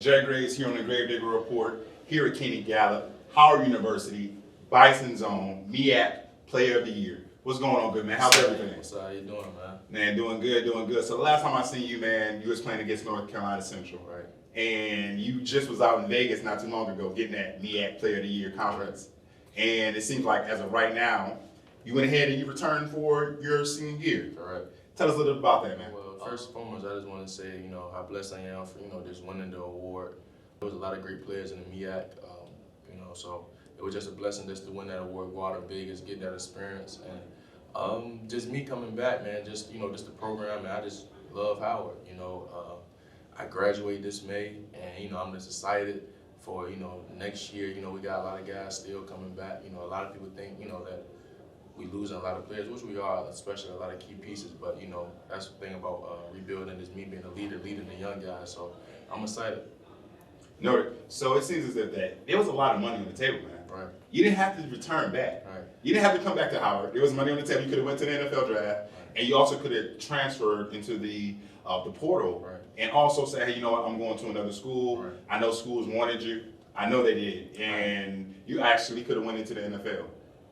Jay Graves here on the Gravedigger Report, here at Kenny Gallop, Howard University, Bison's Own, MEAC Player of the Year. What's going on, good man? How's everything? What's up? How you doing, man? Man, doing good, doing good. So the last time I seen you, man, you was playing against North Carolina Central. Right. And you just was out in Vegas not too long ago getting that MEAC Player of the Year conference. And it seems like as of right now, you went ahead and you returned for your senior year. Correct. Tell us a little bit about that, man. Well, first and foremost, I just want to say, how blessed I am for, just winning the award. There was a lot of great players in the MEAC, so it was just a blessing just to win that award, go out in Vegas, get that experience. And just me coming back, man, just the program, and I just love Howard. I graduate this May, and, I'm just excited for, next year. We got a lot of guys still coming back. A lot of people think, that we losing a lot of players, which we are, especially a lot of key pieces. But, that's the thing about rebuilding is me being a leader, leading the young guys. So I'm excited. No, so it seems as if that there was a lot of money on the table, man. Right. You didn't have to return back. Right. You didn't have to come back to Howard. There was money on the table. You could have went to the NFL draft, Right. and you also could have transferred into the portal, Right. and also say, hey, you know what, I'm going to another school. Right. I know schools wanted you. I know they did, and you actually could have went into the NFL.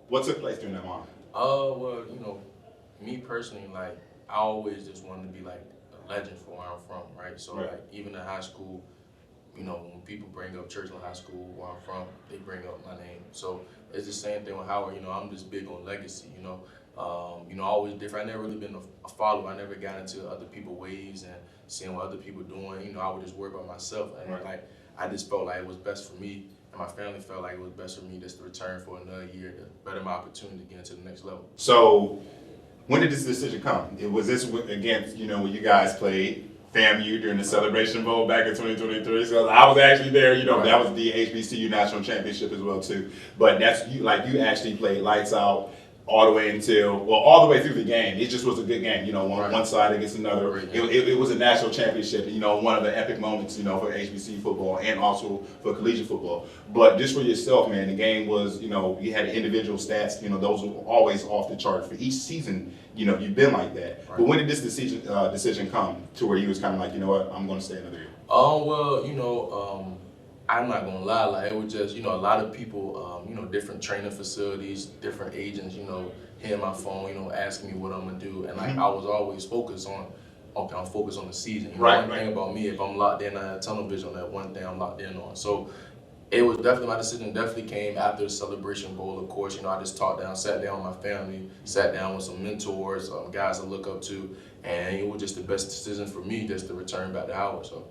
What took place during that moment? Well, me personally, I always just wanted to be like a legend for where I'm from, right? So Right. Even in high school, when people bring up Churchland High School, where I'm from, they bring up my name. So it's the same thing with Howard. I'm just big on legacy. Always different. I never really been a follower. I never got into other people's ways and seeing what other people doing. I would just worry about myself, and Right. I just felt like it was best for me, and my family felt like it was best for me just to return for another year to better my opportunity to get into the next level. So, when did this decision come? Was this against, when you guys played FAMU during the Celebration Bowl back in 2023? So I was actually there, Right. That was the HBCU National Championship as well too. But that's you actually played lights out all the way all the way through the game. It just was a good game, Right. one side against another. Great It, game. it was a national championship, one of the epic moments, for HBCU football and also for collegiate football. But just for yourself, man, the game was, you had individual stats, those were always off the chart for each season. You've been like that. Right. But when did this decision come to where you was kind of like, you know what, I'm going to stay another year? I'm not gonna lie, it was just, a lot of people, different training facilities, different agents, hitting my phone, asking me what I'm gonna do. And I was always focused on, okay, I'm focused on the season. One thing about me, if I'm locked in, I have tunnel vision on that one thing I'm locked in on. So it was definitely, my decision definitely came after the Celebration Bowl, of course. I just sat down with my family, sat down with some mentors, guys I look up to, and it was just the best decision for me just to return back to Howard. So.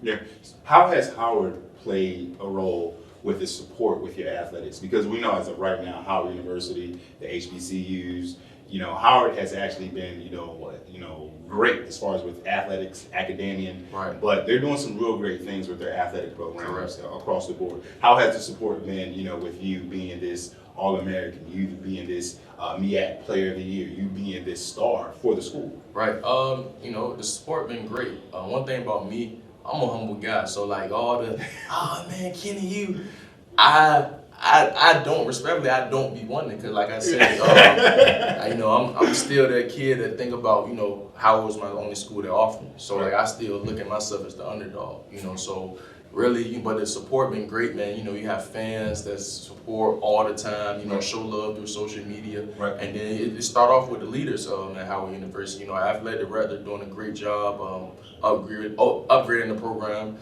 Yeah. How has Howard played a role with his support with your athletics? Because we know as of right now, Howard University, the HBCUs, Howard has actually been, great as far as with athletics, academia, Right. But they're doing some real great things with their athletic programs Correct. across the board. How has the support been, with you being this All-American, you being this MEAC Player of the Year, you being this star for the school? Right. The support been great. One thing about me, I'm a humble guy. So all the, oh man, Kenny, I don't respectfully, I don't be wanting, because like I said, I'm still that kid that think about, Howard was my only school that offered me. So I still look at myself as the underdog, so really, but the support been great, man. You have fans that support all the time, show love through social media. Right. And then it start off with the leaders at Howard University. Athletic director doing a great job upgrading the program.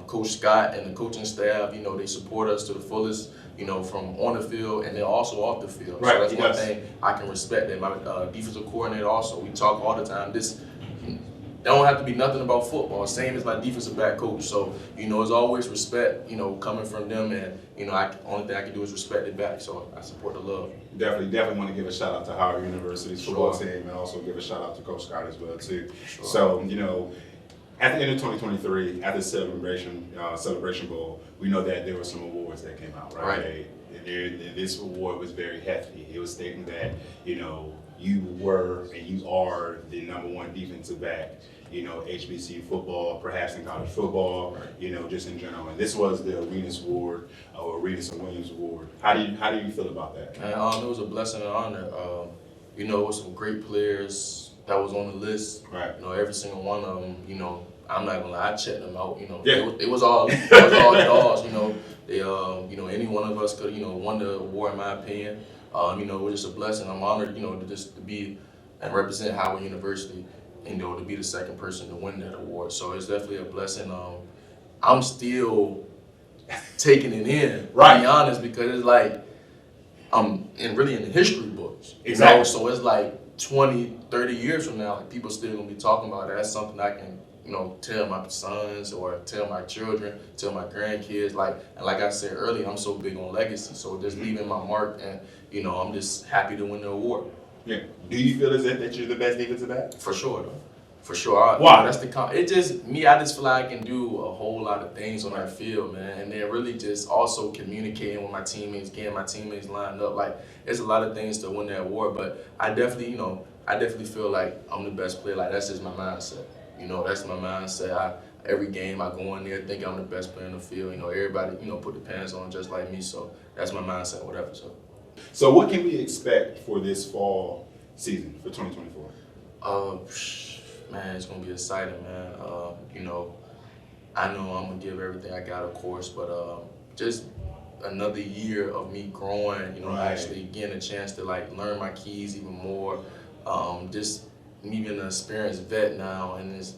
Coach Scott and the coaching staff, they support us to the fullest, from on the field and then also off the field. Right. So that's one thing I can respect. That my defensive coordinator also, we talk all the time. This don't have to be nothing about football. Same as my defensive back coach. So, it's always respect, coming from them, and, only thing I can do is respect it back. So I support the love. Definitely want to give a shout out to Howard University's football team, and also give a shout out to Coach Scott as well too. Sure. So, at the end of 2023, at the Celebration Bowl, we know that there were some awards that came out, right? Right. This award was very hefty. It was stating that, you were and you are the #1 defensive back, HBCU football, perhaps in college football, just in general. And this was the Aeneas Award, or Aeneas and Williams Award. How do you feel about that? And it was a blessing and honor. It was some great players that was on the list. Right. Every single one of them, I'm not gonna lie, I checked them out. You know, Yeah. it was all dogs. You know, they you know, any one of us could won the award in my opinion. You know, it was just a blessing. I'm honored, you know, to be and represent Howard University, and you know, to be the second person to win that award. So it's definitely a blessing. I'm still taking it in, right. To be honest, because it's like I'm really in the history books. Exactly. Know? So it's like 20, 30 years from now, like people still gonna be talking about it. That's something I can, you know, tell my sons or tell my children, tell my grandkids. And like I said earlier, I'm so big on legacy. So just leaving my mark, and you know, I'm just happy to win the award. Yeah. Do you feel as if that you're the best defensive back? For sure, though. For sure. Why? That's it just me. I just feel like I can do a whole lot of things on that field, man. And then really just also communicating with my teammates, getting my teammates lined up. Like, there's a lot of things to win that award, but I definitely feel like I'm the best player. Like, that's just my mindset. You know, that's my mindset. Every game I go in there think I'm the best player in the field. You know, everybody, you know, put the pants on just like me. So that's my mindset, whatever. So what can we expect for this fall season for 2024? Man, it's gonna be exciting, man. You know, I know I'm gonna give everything I got, of course, but just another year of me growing. You know, right. Actually getting a chance to like learn my keys even more. Just me being an experienced vet now, and it's,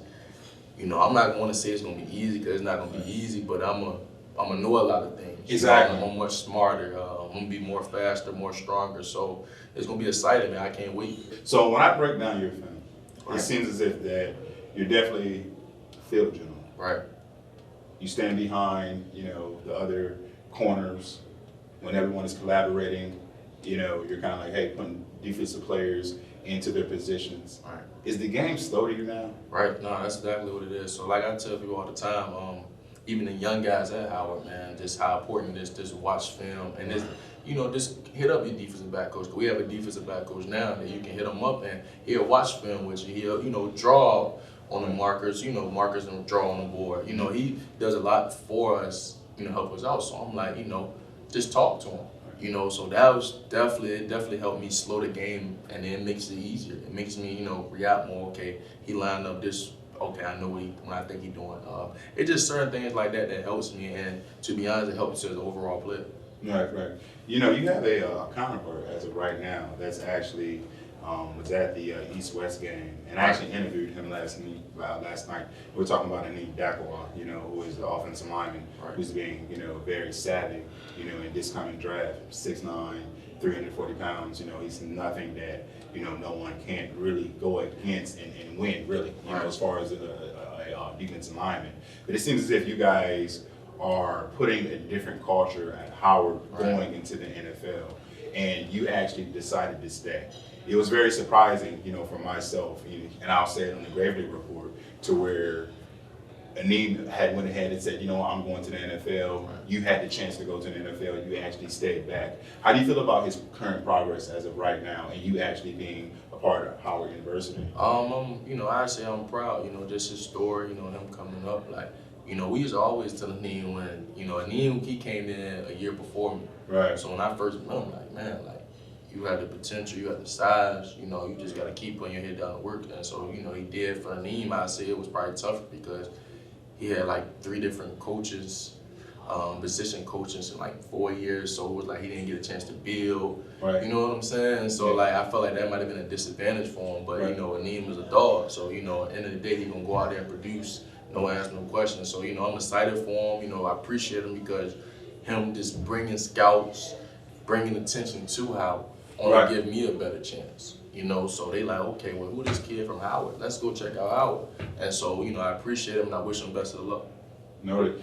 you know, I'm not going to say it's gonna be easy because it's not gonna be easy, but I'm gonna know a lot of things. Exactly. You know, I'm much smarter. I'm gonna be more faster, more stronger. So it's gonna be exciting, man. I can't wait. So when I break down your film, right. It seems as if that you're definitely field general. Right. You stand behind, you know, the other corners when everyone is collaborating. You know, you're kind of like, hey, putting defensive players into their positions. Right. Is the game slow to you now? Right. No, that's exactly what it is. So like I tell people all the time, even the young guys at Howard, man, just how important it is to just watch film and just, you know, just hit up your defensive back coach. We have a defensive back coach now that you can hit him up and he'll watch film with you. He'll, you know, draw on the markers, markers and draw on the board. You know, he does a lot for us, you know, help us out. So I'm like, you know, just talk to him. You know, so that was definitely helped me slow the game, and then it makes it easier. It makes me, you know, react more. Okay, he lined up this. Okay, I know what I think he's doing. It's just certain things like that that helps me, and to be honest, it helps you as an overall player. Right. You know, you have a counterpart as of right now that's actually was at the East-West game, and I actually interviewed him last night. We were talking about Kenny Gallop, you know, who is the offensive lineman, who's being, you know, very savvy, you know, in this coming draft, 6'9", 340 pounds. You know, he's nothing that, you know, no one can't really go against and win, really, you know, as far as a defensive lineman. But it seems as if you guys are putting a different culture at Howard going into the NFL, and you actually decided to stay. It was very surprising, you know, for myself, and I'll say it on the Gravedigger Report, to where Aeneas had went ahead and said, you know what, I'm going to the NFL. You had the chance to go to the NFL. You actually stayed back. How do you feel about his current progress as of right now, and you actually being a part of Howard University? You know, I say I'm proud. You know, just his story. You know, him coming up. Like, you know, we used to always tell Aeneas when, you know, Aeneas, he came in a year before me. Right. So when I first met him, like, man, like, you had the potential, you had the size, you know, you just got to keep putting your head down and work. And so, you know, he did. For Aeneas, I say it was probably tougher because he had like 3 different coaches, position coaches in like 4 years. So it was like he didn't get a chance to build. Right. You know what I'm saying? And so like I felt like that might have been a disadvantage for him. But you know, Aeneas was a dog. So, you know, at the end of the day, he gonna go out there and produce. No answer, no question. So, you know, I'm excited for him. You know, I appreciate him because him just bringing scouts, bringing attention to Howard, only give me a better chance. You know, so they like, okay, well, who this kid from Howard? Let's go check out Howard. And so, you know, I appreciate him and I wish him best of luck. Noted.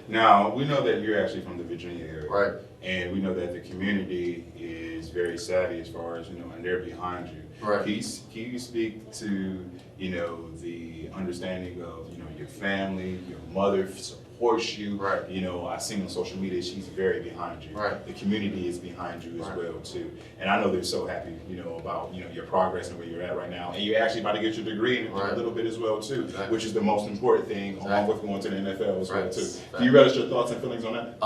Now, we know that you're actually from the Virginia area. Right. And we know that the community is very savvy as far as, you know, and they're behind you. Right. Can you speak to, you know, the understanding of, you know, your family, your mother supports you. Right. You know, I seen on social media, she's very behind you. Right. The community is behind you as well, too. And I know they're so happy, you know, about, you know, your progress and where you're at right now. And you're actually about to get your degree in a little bit as well, too, which is the most important thing, along with going to the NFL as well, too. Can you relish your thoughts and feelings on that?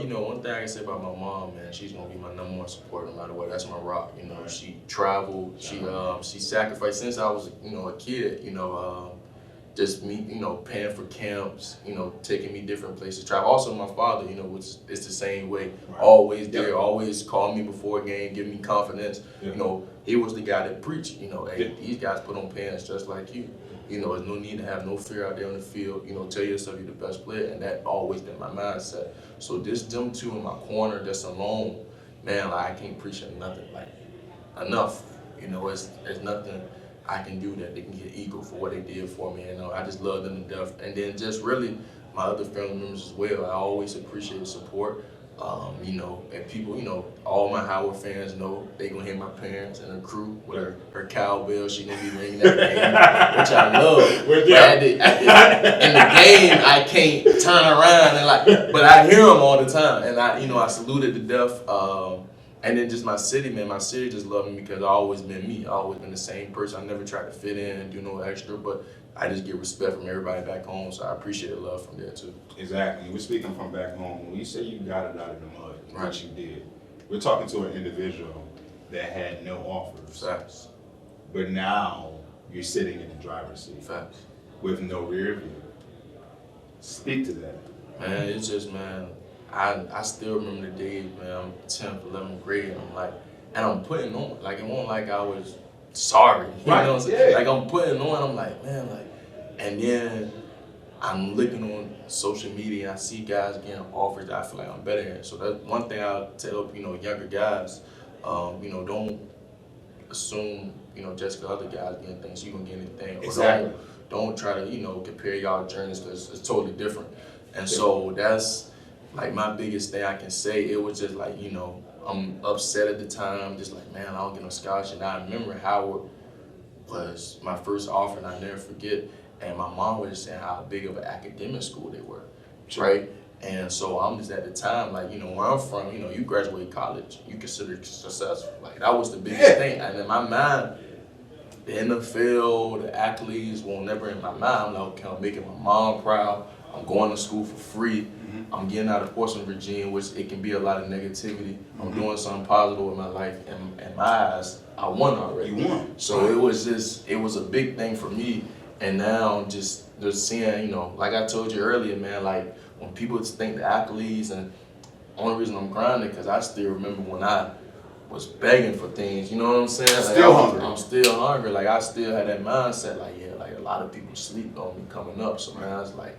You know, one thing I can say about my mom, man, she's gonna be my #1 supporter no matter what. That's my rock. You know, she traveled, she sacrificed since I was, you know, a kid. You know, just me, paying for camps, taking me different places. Travel. Also, my father, which is the same way. Right. Always there, always call me before a game, give me confidence. Yep. He was the guy that preached. Hey, these guys put on pants just like you. There's no need to have no fear out there on the field. Tell yourself you're the best player, and that always been my mindset. So them two in my corner, just alone, man, like I can't preach nothing like enough. There's nothing I can do that they can get equal for what they did for me. I just love them to death. And then just really my other family members as well. I always appreciate the support. And people, all my Howard fans know they gonna hear my parents and her crew with her cowbell. She gonna be ringing that game, which I love. But in the game, I can't turn around but I hear them all the time, and I saluted to death. And then just my city, man. My city just loved me because I always been me. I always been the same person. I never tried to fit in and do no extra, but I just get respect from everybody back home, so I appreciate the love from there too. Exactly. We're speaking from back home. When you say you got it out of the mud, Right. which you did, we're talking to an individual that had no offers. Facts. But now you're sitting in the driver's seat Facts. with no rear view. Speak to that. Man, it's just, man, I still remember the days, man, I'm 10th, 11th grade, and I'm putting on. Like, it wasn't like I was sorry. You know what I'm saying? Yeah. Like, I'm putting on, I'm like, man, and then I'm looking on social media and I see guys getting offers that I feel like I'm better in. So that's one thing I'll tell, younger guys, don't assume, just because other guys getting things, you gonna get anything. Exactly. Or don't try to, compare y'all journeys because it's totally different. And so that's like my biggest thing I can say. It was just like, I'm upset at the time, just like, man, I don't get no scholarship. And I remember Howard was my first offer, and I never forget. And my mom was just saying how big of an academic school they were, right? And so I'm just at the time, like, where I'm from, you graduate college, you consider successful. Like, that was the biggest thing. And in my mind, the NFL, the accolades were never in my mind. I'm like, okay, I'm making my mom proud. I'm going to school for free. I'm getting out of Portsmouth, Virginia, which it can be a lot of negativity. I'm doing something positive with my life. And in my eyes, I won already. You won. So it was a big thing for me. And now just seeing, like I told you earlier, man, like when people think the accolades, and the only reason I'm grinding because I still remember when I was begging for things, you know what I'm saying? Like, Still hungry. I'm still hungry. Like, I still had that mindset, like, yeah, like a lot of people sleep on me coming up. So, man, I was like,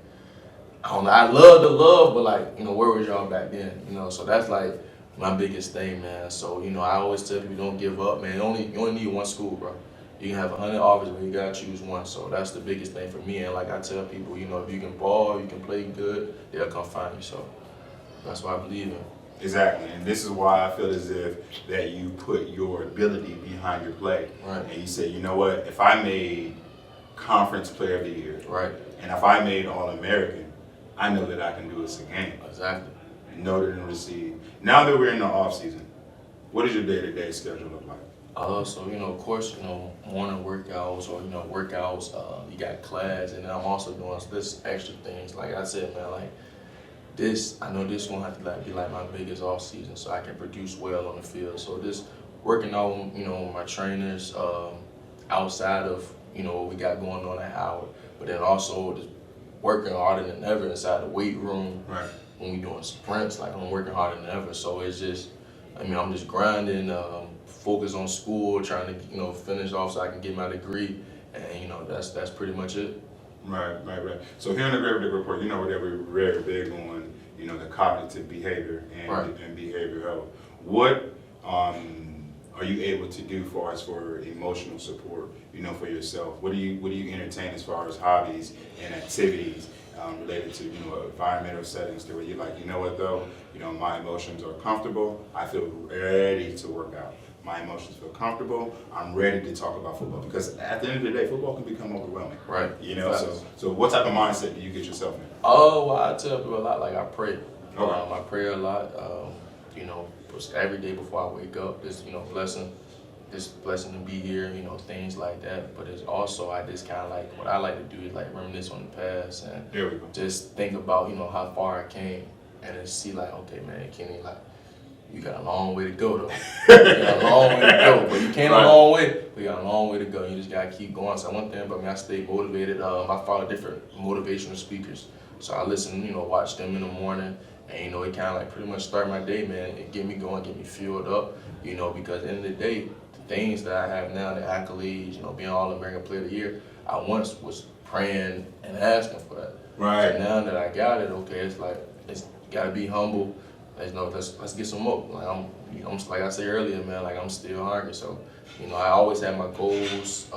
I don't know, I love the love, but like, where was y'all back then? So that's like my biggest thing, man. So, I always tell people don't give up, man. You only need one school, bro. You can have 100 offers, but you gotta choose one. So that's the biggest thing for me. And like I tell people, if you can ball, you can play good, they'll come find you. So that's what I believe in. Exactly, and this is why I feel as if that you put your ability behind your play. Right. And you say, you know what, if I made Conference Player of the Year, Right. and if I made All-American, I know that I can do this again. Exactly. Noted and received. Now that we're in the off season, what does your day-to-day schedule look like? So, of course, morning workouts or, workouts, you got class, and then I'm also doing this extra things. Like I said, man, like I know this gonna have to be like my biggest off season so I can produce well on the field. So just working on, my trainers, outside of, what we got going on at Howard, but then also just working harder than ever inside the weight room. Right. When we doing sprints, like I'm working harder than ever. So it's just, I'm just grinding, focus on school, trying to, finish off so I can get my degree. And, that's pretty much it. Right. So here in the Gravedigger Report, that we're very big on, the cognitive behavior and behavioral health. What are you able to do for emotional support, for yourself? What do you entertain as far as hobbies and activities related to, environmental settings to where you're like, you know what though, my emotions are comfortable, I feel ready to work out. My emotions feel comfortable, I'm ready to talk about football. Because at the end of the day, football can become overwhelming. Right. So what type of mindset do you get yourself in? Oh, well, I tell people a lot, like I pray. Okay. I pray a lot, every day before I wake up, this blessing to be here, things like that. But it's also, I just kind of like, what I like to do is like reminisce on the past and There we go. just think about, how far I came and then see like, okay, man, Kenny, like, you got a long way to go though. You got a long way to go, but you came a long way. But you got a long way to go. You just gotta keep going. So one thing about me, I stay motivated. I follow different motivational speakers. So I listen, you know, watch them in the morning, and you know, it kind of like pretty much start my day, man. It get me going, get me fueled up, you know, because at the end of the day, the things that I have now, the accolades, you know, being All-American Player of the Year, I once was praying and asking for that. Right. So now that I got it, okay, it's like it's gotta be humble. Let's get some more. Like I'm like I said earlier, man. Like I'm still hungry. So, you know, I always have my goals.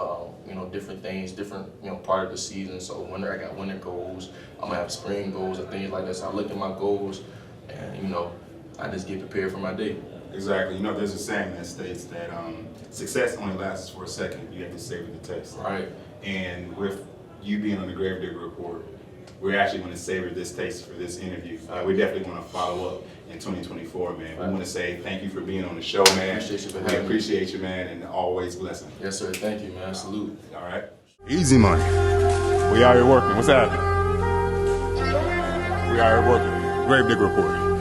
You know, different things, different part of the season. So I got winter goals. I'm gonna have spring goals and things like that. So I look at my goals, and you know, I just get prepared for my day. Exactly. You know, there's a saying that states that success only lasts for a second. You have to savor the taste. Right. And with you being on the Gravedigger Report, we're actually going to savor this taste for this interview. We definitely want to follow up in 2024, man. We want to say thank you for being on the show, man. We appreciate you, man, and always blessing. Yes, sir. Thank you, man. Salute. All right. Easy money. We out here working. What's happening? We out here working. Gravedigger Report.